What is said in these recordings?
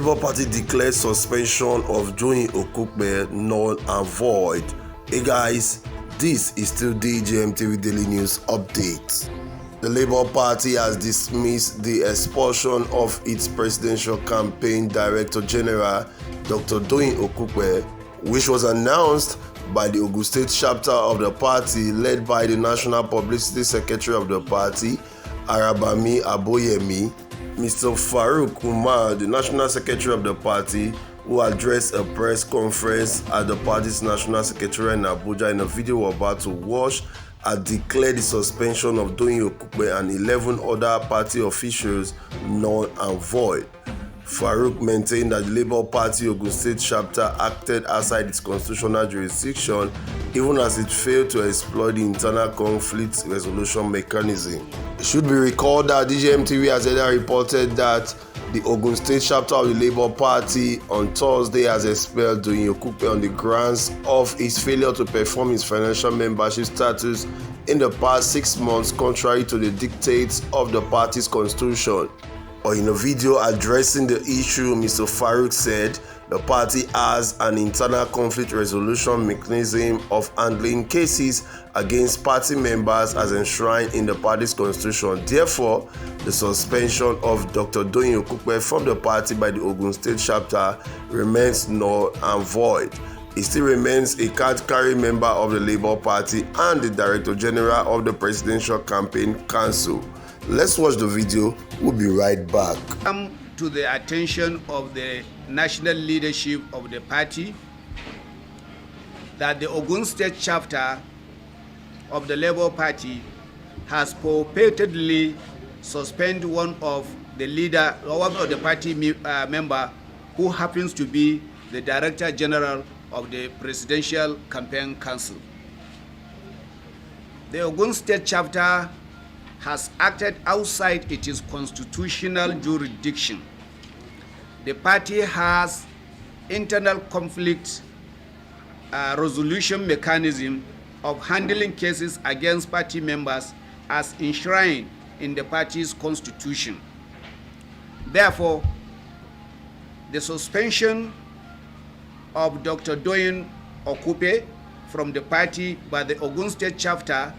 Labour Party declared suspension of Doyin Okupe Null and void. Hey guys, this is still DJMTV Daily News Update. The Labour Party has dismissed the expulsion of its presidential campaign Director General, Dr. Doyin Okupe, which was announced by the Ogun State chapter of the party led by the National Publicity Secretary of the party, Arabami Aboyemi. Mr. Farouk Umar, the National Secretary of the party, who addressed a press conference at the party's National Secretariat in Abuja in a video we're about to watch, had declared the suspension of Doyin Okupe and 11 other party officials null and void. Farouk maintained that the Labour Party Ogun State chapter acted outside its constitutional jurisdiction, even as it failed to exploit the internal conflict resolution mechanism. It should be recalled that DJMTV has earlier reported that the Ogun State chapter of the Labour Party on Thursday has expelled Doyin Okupe on the grounds of his failure to perform his financial membership status in the past 6 months, contrary to the dictates of the party's constitution. Or in a video addressing the issue, Mr. Farouk said the party has an internal conflict resolution mechanism of handling cases against party members as enshrined in the party's constitution. Therefore, the suspension of Dr. Doyin Okupe from the party by the Ogun State chapter remains null and void. He still remains a card-carrying member of the Labour Party and the Director General of the Presidential Campaign Council. Let's watch the video. We'll be right back. Come to the attention of the national leadership of the party that the Ogun State chapter of the Labour Party has purportedly suspended one of the party member who happens to be the Director General of the Presidential Campaign Council. The Ogun State chapter has acted outside its constitutional jurisdiction. The party has internal conflict resolution mechanism of handling cases against party members as enshrined in the party's constitution. Therefore, the suspension of Dr. Doyin Okupe from the party by the Ogun State chapter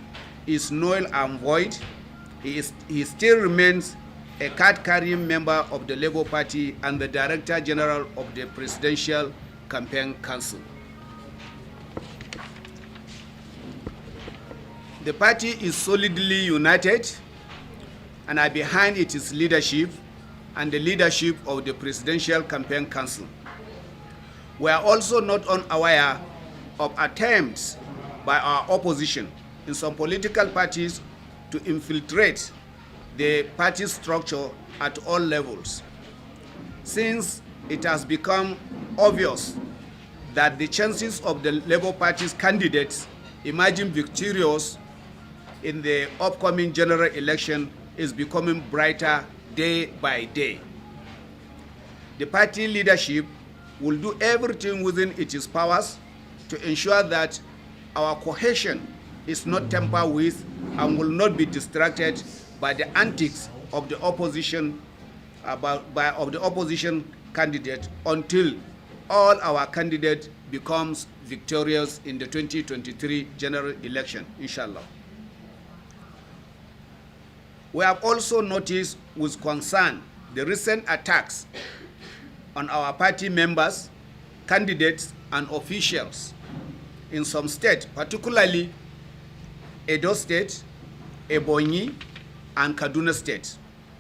is null and void. He still remains a card-carrying member of the Labour Party and the Director General of the Presidential Campaign Council. The party is solidly united and are behind its leadership and the leadership of the Presidential Campaign Council. We are also not unaware of attempts by our opposition in some political parties to infiltrate the party structure at all levels. Since it has become obvious that the chances of the Labour Party's candidates emerging victorious in the upcoming general election is becoming brighter day by day. The party leadership will do everything within its powers to ensure that our cohesion is not tampered with and will not be distracted by the antics of the opposition candidate until all our candidates becomes victorious in the 2023 general election, inshallah. We have also noticed with concern the recent attacks on our party members, candidates, and officials in some states, particularly Edo State, Ebonyi, and Kaduna State,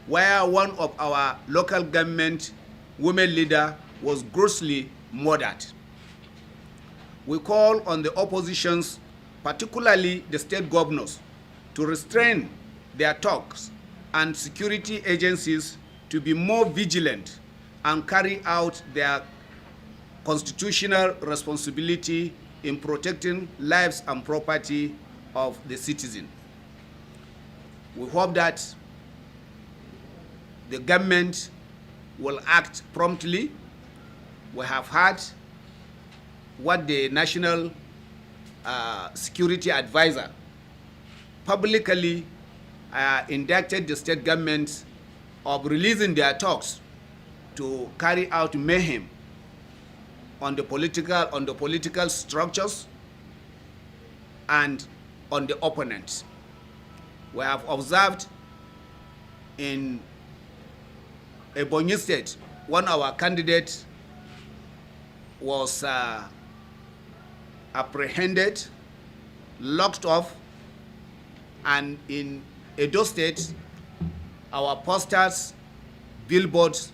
where one of our local government women leader was grossly murdered. We call on the oppositions, particularly the state governors, to restrain their talks and security agencies to be more vigilant and carry out their constitutional responsibility in protecting lives and property of the citizen. We hope that the government will act promptly. We have heard what the National Security Advisor publicly indicted the state government of releasing their talks to carry out mayhem on the political structures and on the opponents. We have observed in Ebonyi State, one of our candidates was apprehended, locked off, and in Edo State, our posters, billboards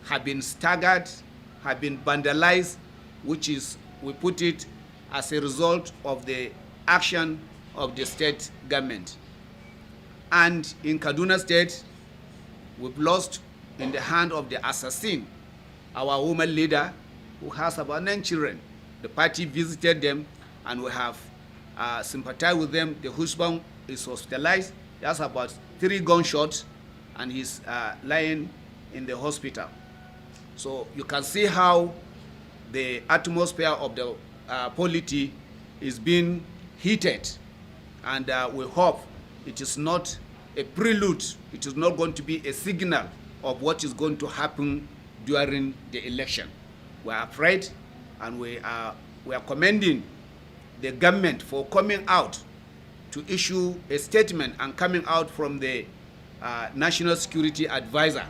have been staggered, have been vandalized, which is, we put it as a result of the action of the state government. And in Kaduna State, we've lost in the hand of the assassin our woman leader who has about 9 children. The party visited them and we have sympathized with them. The husband is hospitalized. He has about 3 gunshots and he's lying in the hospital. So you can see how the atmosphere of the polity is being heated, and we hope it is not a prelude, it is not going to be a signal of what is going to happen during the election. We are afraid, and we are commending the government for coming out to issue a statement and coming out from the National Security Advisor.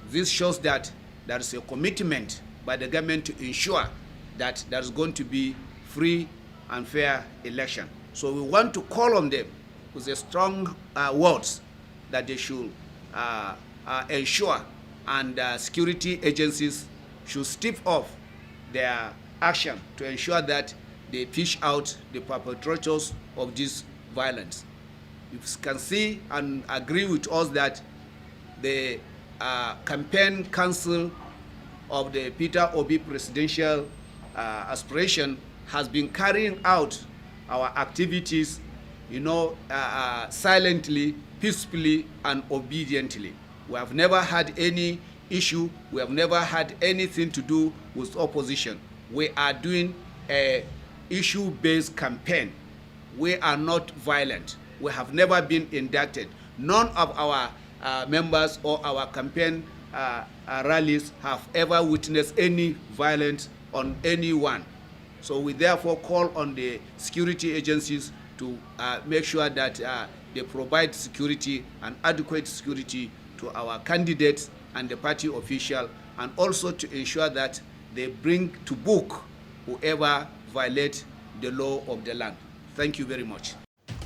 This shows that there is a commitment by the government to ensure that there is going to be free and fair election. So we want to call on them with a strong words that they should ensure, and security agencies should step off their action to ensure that they fish out the perpetrators of this violence. You can see and agree with us that the campaign council of the Peter Obi presidential aspiration has been carrying out our activities, silently, peacefully, and obediently. We have never had any issue. We have never had anything to do with opposition. We are doing a issue-based campaign. We are not violent. We have never been indicted. None of our members or our campaign rallies have ever witnessed any violence on anyone. So we therefore call on the security agencies to make sure that they provide security and adequate security to our candidates and the party official, and also to ensure that they bring to book whoever violates the law of the land. Thank you very much.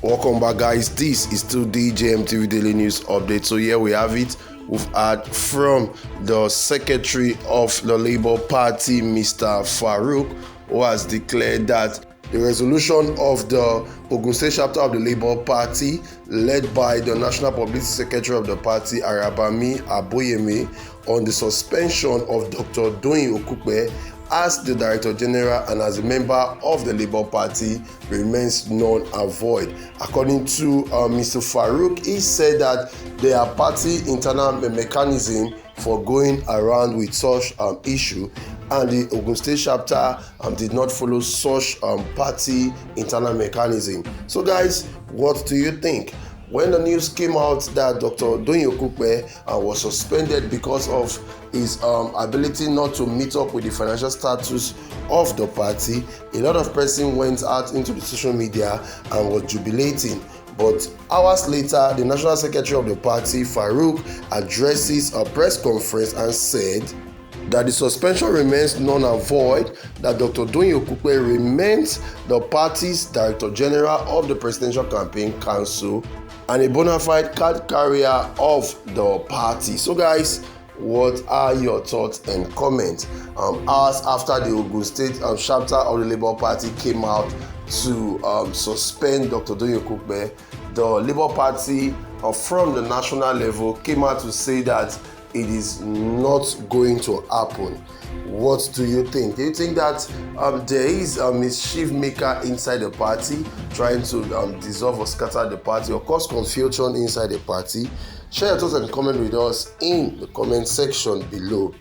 Welcome back, guys. This is still DJMTV Daily News Update. So here we have it. We've heard from the Secretary of the Labour Party, Mr. Farouk, who has declared that the resolution of the Ogun State chapter of the Labour Party, led by the National Publicity Secretary of the party, Arabami Aboyemi, on the suspension of Dr. Doyin Okupe as the Director General and as a member of the Labour Party remains null and void. According to Mr. Farouk, he said that there are party internal mechanism for going around with such issue, and the Ogun State chapter did not follow such party internal mechanism. So guys, what do you think? When the news came out that Dr. Doyin Okupe was suspended because of his ability not to meet up with the financial status of the party, a lot of persons went out into the social media and was jubilating. But hours later, the National Secretary of the party, Farouk, addresses a press conference and said that the suspension remains null and void, that Dr. Doyin Okupe remains the party's Director General of the Presidential Campaign Council and a bona fide card carrier of the party. So guys, what are your thoughts and comments? Hours after the Ogun State chapter of the Labour Party came out to suspend Dr. Doyin Okupe, the Labour Party from the national level came out to say that it is not going to happen. What do you think? Do you think that there is a mischief maker inside the party trying to dissolve or scatter the party or cause confusion inside the party? Share your thoughts and comment with us in the comment section below.